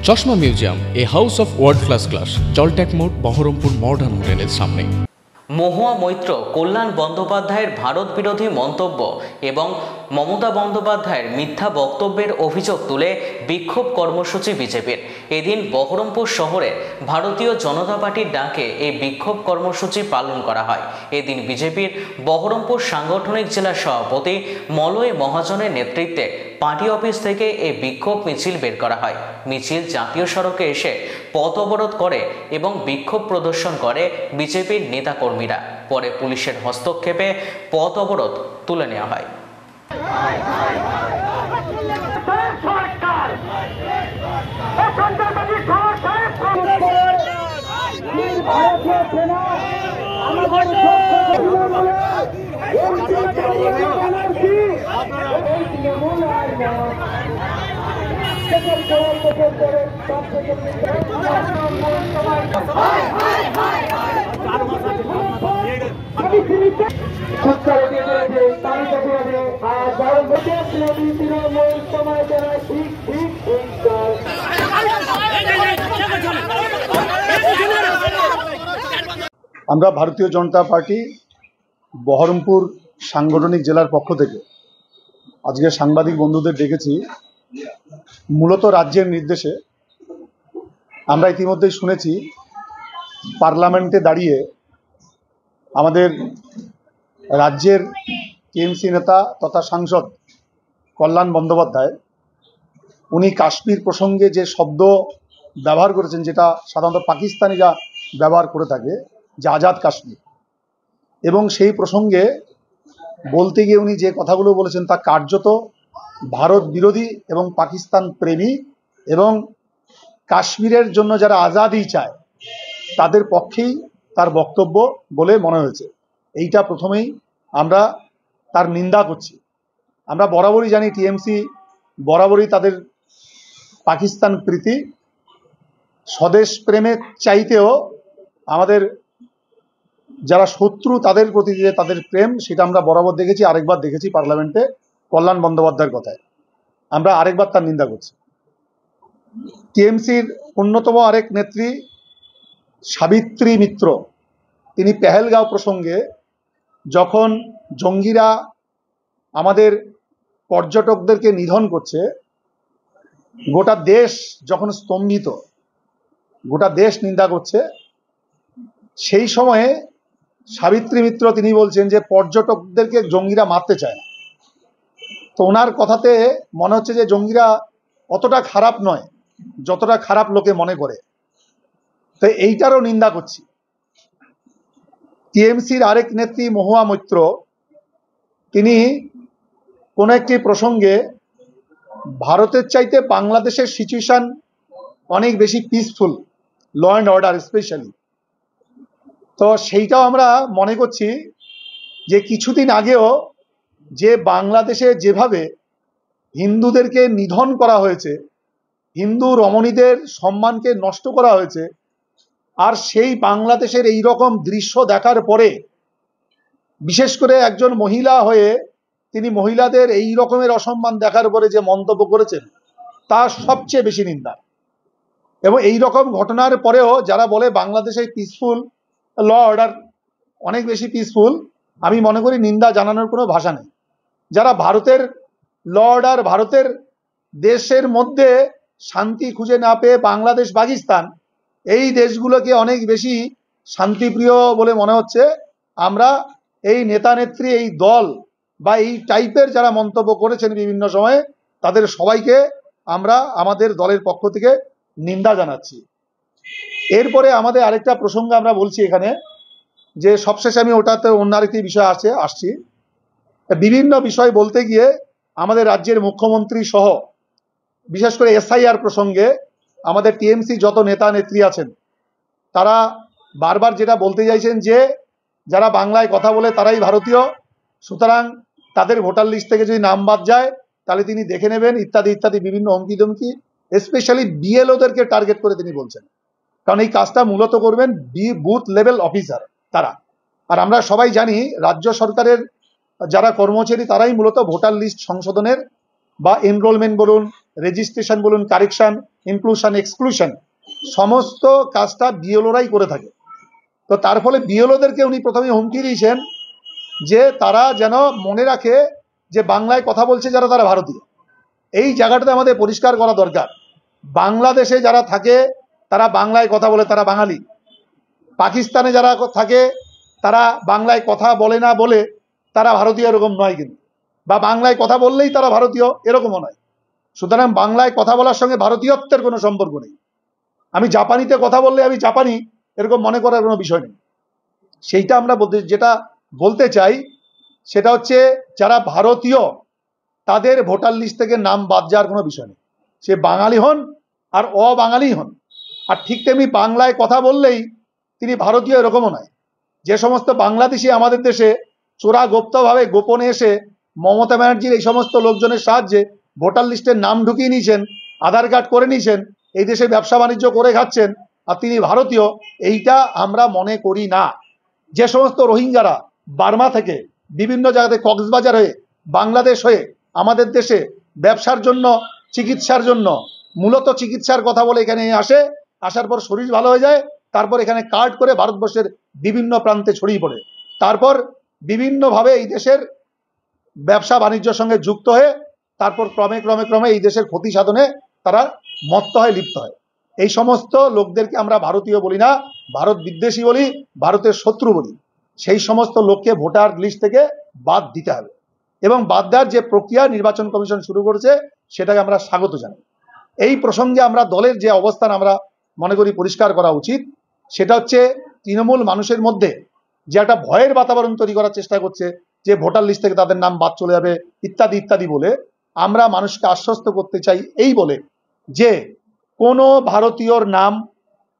চশমা museum, a house of world class, জলট্যাক মোড়, বহরমপুর মডার্ন হোটেলের সামনে। মহুয়া মৈত্র কল্যাণ বন্দ্যোপাধ্যায়ের ভারত বিরোধী মন্তব্য এবং মমতা বন্দ্যোপাধ্যায়ের মিথ্যা বক্তব্যের অভিযোগ তুলে বিক্ষোভ কর্মসূচি বিজেপির। এদিন বহরমপুর শহরে ভারতীয় জনতা পার্টির ডাকে এই বিক্ষোভ কর্মসূচি পালন করা হয়। এদিন বিজেপির বহরমপুর সাংগঠনিক জেলা সভাপতি মলয় মহাজনের নেতৃত্বে পার্টি অফিস থেকে এই বিক্ষোভ মিছিল বের করা হয়। মিছিল জাতীয় সড়কে এসে পথ অবরোধ করে এবং বিক্ষোভ প্রদর্শন করে বিজেপির নেতাকর্মীরা। পরে পুলিশের হস্তক্ষেপে পথ অবরোধ তুলে নেওয়া হয়। আমরা ভারতীয় জনতা পার্টি বহরমপুর সাংগঠনিক জেলার পক্ষ থেকে আজকে সাংবাদিক বন্ধুদের ডেকেছি। মূলত রাজ্যের নির্দেশে আমরা ইতিমধ্যেই শুনেছি পার্লামেন্টে দাঁড়িয়ে আমাদের রাজ্যের টিএমসি নেতা তথা সাংসদ কল্যাণ বন্দ্যোপাধ্যায় উনি কাশ্মীর প্রসঙ্গে যে শব্দ ব্যবহার করেছেন, যেটা সাধারণত পাকিস্তানিরা ব্যবহার করে থাকে, যে আজাদ কাশ্মীর, এবং সেই প্রসঙ্গে বলতে গিয়ে উনি যে কথাগুলো বলেছেন তা কার্যত ভারত বিরোধী এবং পাকিস্তান প্রেমী, এবং কাশ্মীরের জন্য যারা আজাদি চায় তাদের পক্ষেই তার বক্তব্য বলে মনে হয়েছে। এইটা প্রথমেই আমরা তার নিন্দা করছি। আমরা বরাবরই জানি টিএমসি বরাবরই তাদের পাকিস্তান প্রীতি, স্বদেশ প্রেমের চাইতেও আমাদের যারা শত্রু তাদের প্রতি যে তাদের প্রেম, সেটা আমরা বরাবর দেখেছি। আরেকবার দেখেছি পার্লামেন্টে কল্যাণ বন্দ্যোপাধ্যায়ের কথায়, আমরা আরেকবার তার নিন্দা করছি। টিএমসির অন্যতম আরেক নেত্রী সাবিত্রী মিত্র, তিনি পেহেলগাঁও প্রসঙ্গে যখন জঙ্গিরা আমাদের পর্যটকদেরকে নিধন করছে, গোটা দেশ যখন স্তম্ভিত, গোটা দেশ নিন্দা করছে, সেই সময়ে সাবিত্রী মিত্র তিনি বলছেন যে পর্যটকদেরকে জঙ্গিরা মারতে চায় না। তো ওনার কথাতে মনে হচ্ছে যে জঙ্গিরা অতটা খারাপ নয় যতটা খারাপ লোকে মনে করে। তো এইটারও নিন্দা করছি। টিএমসির আরেক নেত্রী মহুয়া মৈত্র, তিনি কোনো একটি প্রসঙ্গে ভারতের চাইতে বাংলাদেশের সিচুয়েশন অনেক বেশি peaceful, law and order specially. তো সেইটাও আমরা মনে করছি যে কিছুদিন আগেও যে বাংলাদেশে যেভাবে হিন্দুদেরকে নিধন করা হয়েছে, হিন্দু রমণীদের সম্মানকে নষ্ট করা হয়েছে, আর সেই বাংলাদেশের এই রকম দৃশ্য দেখার পরে বিশেষ করে একজন মহিলা হয়ে তিনি মহিলাদের এই রকমের অসম্মান দেখার পরে যে মন্তব্য করেছেন তা সবচেয়ে বেশি নিন্দা। এবং এই রকম ঘটনার পরেও যারা বলে বাংলাদেশে পিসফুল, ল অর্ডার অনেক বেশি পিসফুল, আমি মনে করি নিন্দা জানানোর কোনো ভাষা নেই। যারা ভারতের ল অর্ডার, ভারতের দেশের মধ্যে শান্তি খুঁজে না পেয়ে বাংলাদেশ, পাকিস্তান এই দেশগুলোকে অনেক বেশি শান্তিপ্রিয় বলে মনে হচ্ছে, আমরা এই নেতা নেত্রী, এই দল বা এই টাইপের যারা মন্তব্য করেছেন বিভিন্ন সময়ে, তাদের সবাইকে আমরা আমাদের দলের পক্ষ থেকে নিন্দা জানাচ্ছি। এরপরে আমাদের আরেকটা প্রসঙ্গ আমরা বলছি এখানে, যে সবশেষে আমি ওটাতে অন্য আরেকটি বিষয় আসছি। বিভিন্ন বিষয় বলতে গিয়ে আমাদের রাজ্যের মুখ্যমন্ত্রী সহ বিশেষ করে এসআইআর প্রসঙ্গে আমাদের টিএমসি যত নেতা নেত্রী আছেন তারা বারবার যেটা বলতে চাইছেন যে যারা বাংলায় কথা বলে তারাই ভারতীয়, সুতরাং তাদের ভোটার লিস্ট থেকে যদি নাম বাদ যায় তাহলে তিনি দেখে নেবেন, ইত্যাদি ইত্যাদি বিভিন্ন হুমকি ধমকি, স্পেশালি বিএলওদেরকে টার্গেট করে তিনি বলছেন। কারণ এই কাজটা মূলত করবেন বুথ লেভেল অফিসার তারা। আর আমরা সবাই জানি রাজ্য সরকারের যারা কর্মচারী তারাই মূলত ভোটার লিস্ট সংশোধনের বা এনরোলমেন্ট বলুন রেজিস্ট্রেশন বলুন, কারেকশন, ইনক্লুশন, এক্সক্লুশন, সমস্ত কাজটা বিএলওরাই করে থাকে। তো তার ফলে বিএলওদেরকে উনি প্রথমে হুমকি দিয়েছেন যে তারা যেন মনে রাখে যে বাংলায় কথা বলছে যারা, তারা ভারতীয়। এই জায়গাটাতে আমাদের পরিষ্কার করা দরকার। বাংলাদেশে যারা থাকে তারা বাংলায় কথা বলে, তারা বাঙালি। পাকিস্তানে যারা থাকে তারা বাংলায় কথা বলে না বলে তারা ভারতীয়, এরকম নয় কিন্তু। বা বাংলায় কথা বললেই তারা ভারতীয়, এরকমও নয়। সুতরাং বাংলায় কথা বলার সঙ্গে ভারতীয়ত্বের কোনো সম্পর্ক নেই। আমি জাপানিতে কথা বললে আমি জাপানি, এরকম মনে করার কোনো বিষয় নেই। সেইটা আমরা যেটা বলতে চাই সেটা হচ্ছে যারা ভারতীয় তাদের ভোটার লিস্ট থেকে নাম বাদ যাওয়ার কোনো বিষয় নেই। সে বাঙালি হন আর অবাঙালি হন। আর ঠিক তেমনি বাংলায় কথা বললেই তিনি ভারতীয়, এরকমও নয়। যে সমস্ত বাংলাদেশি আমাদের দেশে চোরাগুপ্তভাবে গোপনে এসে মমতা ব্যানার্জির এই সমস্ত লোকজনের সাহায্যে ভোটার লিস্টের নাম ঢুকিয়ে নিয়েছেন, আধার কার্ড করে নিয়েছেন, এই দেশে ব্যবসা বাণিজ্য করে খাচ্ছেন, আর তিনি ভারতীয়, এইটা আমরা মনে করি না। যে সমস্ত রোহিঙ্গারা বার্মা থেকে বিভিন্ন জায়গাতে কক্সবাজার হয়ে, বাংলাদেশ হয়ে আমাদের দেশে ব্যবসার জন্য, চিকিৎসার জন্য, মূলত চিকিৎসার কথা বলে এখানে আসে, আসার পর শরীর ভালো হয়ে যায়, তারপর এখানে কার্ড করে ভারতবর্ষের বিভিন্ন প্রান্তে ছড়িয়ে পড়ে, তারপর বিভিন্নভাবে এই দেশের ব্যবসা বাণিজ্যের সঙ্গে যুক্ত হয়ে তারপর ক্রমে ক্রমে ক্রমে এই দেশের ক্ষতি সাধনে তারা মত্ত হয়, লিপ্ত হয়। এই সমস্ত লোকদেরকে আমরা ভারতীয় বলি না, ভারত বিদ্বেষী বলি, ভারতের শত্রু বলি। সেই সমস্ত লোককে ভোটার লিস্ট থেকে বাদ দিতে হবে এবং বাদ দেওয়ার যে প্রক্রিয়া নির্বাচন কমিশন শুরু করেছে সেটাকে আমরা স্বাগত জানাই। এই প্রসঙ্গে আমরা দলের যে অবস্থান আমরা মনে করি পরিষ্কার করা উচিত, সেটা হচ্ছে তৃণমূল মানুষের মধ্যে যে একটা ভয়ের বাতাবরণ তৈরি করার চেষ্টা করছে যে ভোটার লিস্ট থেকে তাদের নাম বাদ চলে যাবে ইত্যাদি ইত্যাদি বলে, আমরা মানুষকে আশ্বস্ত করতে চাই এই বলে যে কোনো ভারতীয়র নাম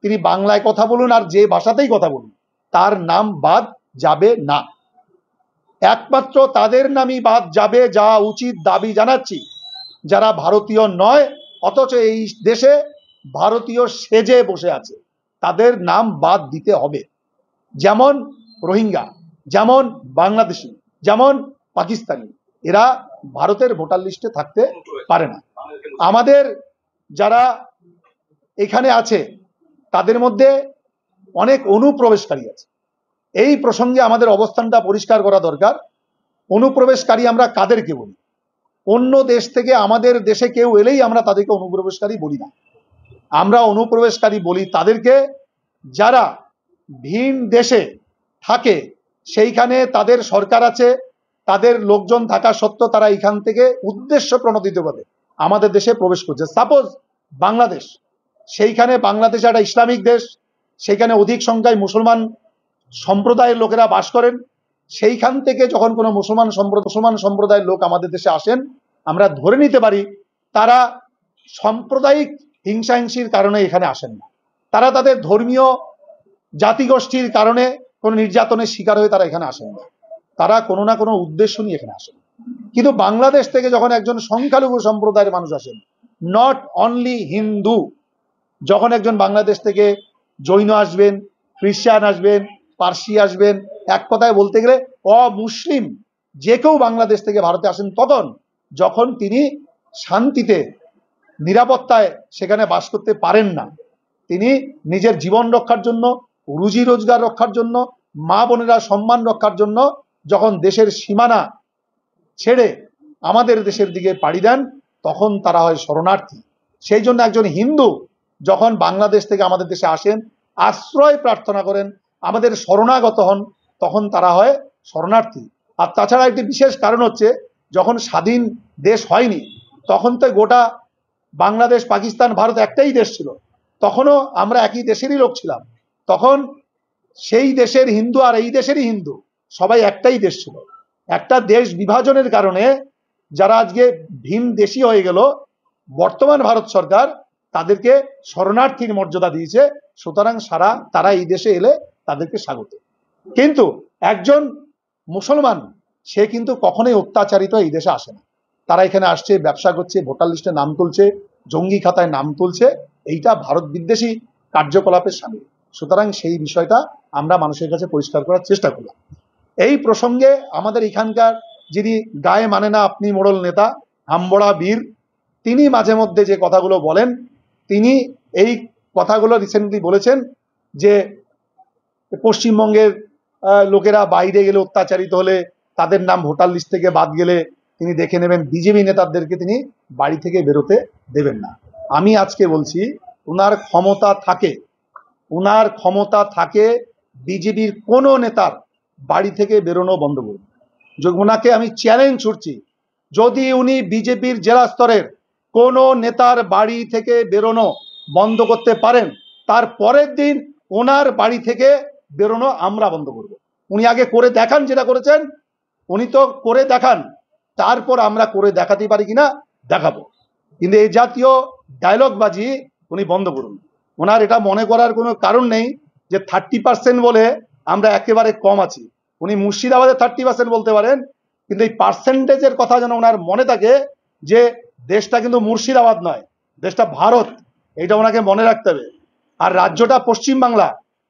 তিনি বাংলায় কথা বলুন আর যে ভাষাতেই কথা বলুন, তার নাম বাদ যাবে না। একমাত্র তাদের নামই বাদ যাবে, যা উচিত দাবি জানাচ্ছি, যারা ভারতীয় নয় অথচ এই দেশে ভারতীয় সেজে বসে আছে, তাদের নাম বাদ দিতে হবে। যেমন রোহিঙ্গা, যেমন বাংলাদেশি, যেমন পাকিস্তানি, এরা ভারতের ভোটার লিস্টে থাকতে পারে না। আমাদের যারা এখানে আছে তাদের মধ্যে অনেক অনুপ্রবেশকারী আছে। এই প্রসঙ্গে আমাদের অবস্থানটা পরিষ্কার করা দরকার। অনুপ্রবেশকারী আমরা কাদেরকে বলি? অন্য দেশ থেকে আমাদের দেশে কেউ এলেই আমরা তাদেরকে অনুপ্রবেশকারী বলি না। আমরা অনুপ্রবেশকারী বলি তাদেরকে যারা ভিন দেশে থাকে, সেইখানে তাদের সরকার আছে, তাদের লোকজন থাকা সত্ত্বেও তারা এখান থেকে উদ্দেশ্য প্রণোদিতভাবে আমাদের দেশে প্রবেশ করছে। সাপোজ বাংলাদেশ, সেইখানে বাংলাদেশ একটা ইসলামিক দেশ, সেইখানে অধিক সংখ্যায় মুসলমান সম্প্রদায়ের লোকেরা বাস করেন। সেইখান থেকে যখন কোনো মুসলমান সম্প্রদায়ের লোক আমাদের দেশে আসেন, আমরা ধরে নিতে পারি তারা সাম্প্রদায়িক হিংসাহিংসির কারণে এখানে আসেন না, তারা তাদের ধর্মীয় জাতিগোষ্ঠীর কারণে কোনো নির্যাতনের শিকার হয়ে তারা এখানে আসেন না, তারা কোনো না কোনো উদ্দেশ্য নিয়ে এখানে আসেন। কিন্তু বাংলাদেশ থেকে যখন একজন সংখ্যালঘু সম্প্রদায়ের মানুষ আসেন, নট অনলি হিন্দু, যখন একজন বাংলাদেশ থেকে জৈন আসবেন, খ্রিস্টান আসবেন, পার্সি আসবেন, এক কথায় বলতে গেলে অমুসলিম যে কেউ বাংলাদেশ থেকে ভারতে আসেন, তখন যখন তিনি শান্তিতে নিরাপত্তায় সেখানে বাস করতে পারেন না, তিনি নিজের জীবন রক্ষার জন্য, রুজি রোজগার রক্ষার জন্য, মা বোনেরা সম্মান রক্ষার জন্য যখন দেশের সীমানা ছেড়ে আমাদের দেশের দিকে পাড়ি দেন, তখন তারা হয় শরণার্থী। সেই জন্য একজন হিন্দু যখন বাংলাদেশ থেকে আমাদের দেশে আসেন, আশ্রয় প্রার্থনা করেন, আমাদের শরণাগত হন, তখন তারা হয় শরণার্থী। আর তাছাড়া একটি বিশেষ কারণ হচ্ছে, যখন স্বাধীন দেশ হয়নি তখন তো গোটা বাংলাদেশ, পাকিস্তান, ভারত একটাই দেশ ছিল, তখনও আমরা একই দেশেরই লোক ছিলাম, তখন সেই দেশের হিন্দু আর এই দেশেরই হিন্দু সবাই একটাই দেশ ছিল। একটা দেশ বিভাজনের কারণে যারা আজকে ভিন দেশি হয়ে গেল, বর্তমান ভারত সরকার তাদেরকে শরণার্থীর মর্যাদা দিয়েছে, সুতরাং তারা এই দেশে এলে তাদেরকে স্বাগত। কিন্তু একজন মুসলমান সে কিন্তু কখনোই অত্যাচারিত এই দেশে আসে না, তারা এখানে আসছে, ব্যবসা করছে, ভোটার লিস্টে নাম তুলছে, জঙ্গি খাতায় নাম তুলছে, এইটা ভারত বিদ্বেষী কার্যকলাপের সামিল। সুতরাং সেই বিষয়টা আমরা মানুষের কাছে পরিষ্কার করার চেষ্টা করলাম। এই প্রসঙ্গে আমাদের এখানকার যিনি গায়ে মানে না আপনি মোড়ল নেতা হামবড়া বীর, তিনি মাঝে মধ্যে যে কথাগুলো বলেন, তিনি এই কথাগুলো রিসেন্টলি বলেছেন যে পশ্চিমবঙ্গের লোকেরা বাইরে গেলে অত্যাচারিত হলে তাদের নাম ভোটার লিস্ট থেকে বাদ গেলে তিনি দেখে নেবেন বিজেপি নেতাদেরকে তিনি বাড়ি থেকে বেরোতে দেবেন না। আমি আজকে বলছি ওনার ক্ষমতা থাকে বিজেপির কোনো নেতার বাড়ি থেকে বেরোনো বন্ধ করুন। ওনাকে আমি চ্যালেঞ্জ ছুড়ছি, যদি উনি বিজেপির জেলা স্তরের কোনো নেতার বাড়ি থেকে বেরোনো বন্ধ করতে পারেন, তার পরের দিন ওনার বাড়ি থেকে বেরোনো আমরা বন্ধ করব। উনি আগে করে দেখান, যেটা করেছেন উনি তো করে দেখান, তারপর আমরা করে দেখাতে পারি কিনা দেখাবো। কিন্তু এই জাতীয় ডায়লগবাজি উনি বন্ধ করুন। ওনার এটা মনে করার কোনো কারণ নেই যে 30% বলে আমরা একেবারে কম আছি। উনি মুর্শিদাবাদে 30% বলতে পারেন, কিন্তু এই পার্সেন্টেজের কথা যেন ওনার মনে থাকে যে দেশটা কিন্তু মুর্শিদাবাদ নয়, দেশটা ভারত, এইটা ওনাকে মনে রাখতে হবে। আর রাজ্যটা পশ্চিমবাংলা,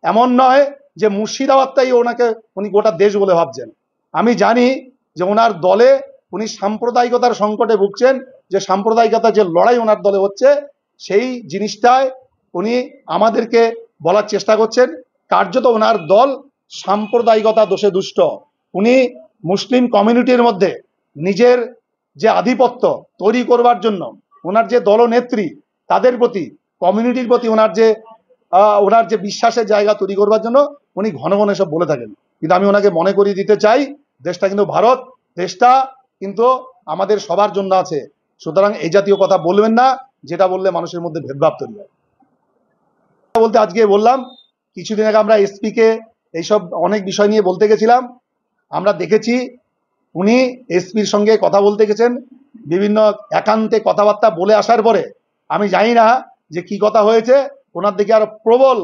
এমন নয় যে মুর্শিদাবাদটাই উনি গোটা দেশ বলে ভাবছেন। আমি জানি যে ওনার দলে উনি সাম্প্রদায়িকতার সংকটে ভুগছেন, যে সাম্প্রদায়িকতার যে লড়াই ওনার দলে হচ্ছে, সেই জিনিসটায় উনি আমাদেরকে বলার চেষ্টা করছেন। কার্যত ওনার দল সাম্প্রদায়িকতা দোষে দুষ্ট। উনি মুসলিম কমিউনিটির মধ্যে নিজের যে আধিপত্য তৈরি করবার জন্য ওনার যে দলনেত্রী, তাদের প্রতি, কমিউনিটির প্রতি ওনার যে বিশ্বাসের জায়গা তৈরি করবার জন্য উনি ঘন ঘন এসব বলে থাকেন। কিন্তু আমি ওনাকে মনে করিয়ে দিতে চাই, দেশটা কিন্তু ভারত, দেশটা কিন্তু আমাদের সবার জন্য আছে। সুতরাং এই জাতীয় কথা বলবেন না, যেটা বললে মানুষের মধ্যে ভেদভাব তৈরি হয়। বলতে আজকে বললাম, কিছুদিন আগে আমরা এসপিকে এইসব অনেক বিষয় নিয়ে বলতে গেছিলাম। আমরা দেখেছি উনি এসপির সঙ্গে কথা বলতে গেছেন, বিভিন্ন একান্তে কথাবার্তা বলে আসার পরে আমি জানি না যে কি কথা হয়েছে, ওনার দিকে আরো প্রবল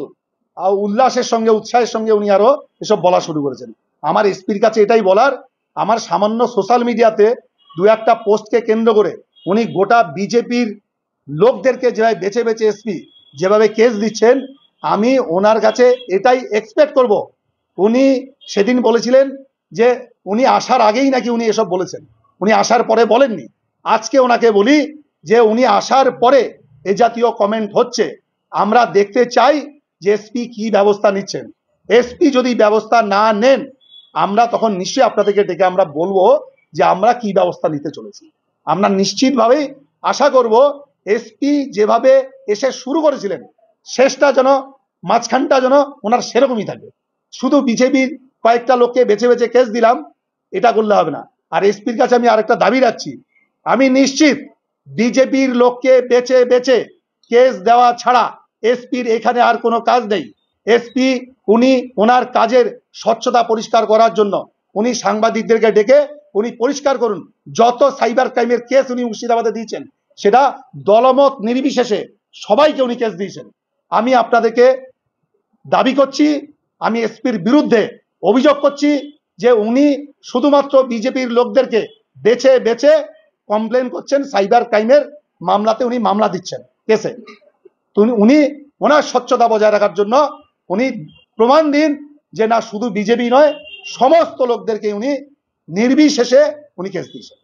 উল্লাসের সঙ্গে, উৎসাহের সঙ্গে উনি আরো এসব বলা শুরু করেছেন। আমার এসপির কাছে এটাই বলার, আমার সামান্য সোশ্যাল মিডিয়াতে দু একটা পোস্টকে কেন্দ্র করে উনি গোটা বিজেপির লোকদেরকে যেভাবে বেছে বেছে এসপি যেভাবে কেস দিচ্ছেন, আমি ওনার কাছে এটাই এক্সপেক্ট করব। উনি সেদিন বলেছিলেন যে উনি আসার আগেই নাকি উনি এসব বলেছেন, উনি আসার পরে বলেননি। আজকে ওনাকে বলি যে উনি আসার পরে এ জাতীয় কমেন্ট হচ্ছে, আমরা দেখতে চাই যে এসপি কি ব্যবস্থা নিচ্ছেন। এসপি যদি ব্যবস্থা না নেন, আমরা তখন নিশ্চয়ই আপনাদেরকে ডেকে আমরা বলবো যে আমরা কি ব্যবস্থা নিতে চলেছি। আমরা নিশ্চিতভাবেই আশা করব এসপি যেভাবে এসে শুরু করেছিলেন, শেষটা যেন, মাঝখানটা যেন ওনার সেরকমই থাকে। শুধু বিজেপির কয়েকটা লোককে বেছে বেছে কেস দিলাম, এটা করলে হবে না। আর এসপির কাছে আমি আরেকটা দাবি রাখছি, আমি নিশ্চিত বিজেপির লোককে বেছে বেছে কেস দেওয়া ছাড়া এসপির এখানে আর কোনো কাজ নেই। এসপি উনি ওনার কাজের স্বচ্ছতা পরিষ্কার করার জন্য উনি সাংবাদিকদেরকে ডেকে উনি পরিষ্কার করুন, যত সাইবার ক্রাইমের কেস উনি মুর্শিদাবাদে দিয়েছেন সেটা দলমত নির্বিশেষে সবাইকে উনি কেস দিয়েছেন। আমি আপনাদেরকে দাবি করছি, আমি এসপির বিরুদ্ধে অভিযোগ করছি যে উনি শুধুমাত্র বিজেপির লোকদেরকে বেছে বেছে কমপ্লেন করছেন, সাইবার ক্রাইমের মামলাতে উনি মামলা দিচ্ছেন কেসে। উনি ওনার স্বচ্ছতা বজায় রাখার জন্য উনি প্রমাণ দিন যে না, শুধু বিজেপি নয়, সমস্ত লোকদেরকে উনি নির্বিশেষে উনি কেস দিয়েছেন।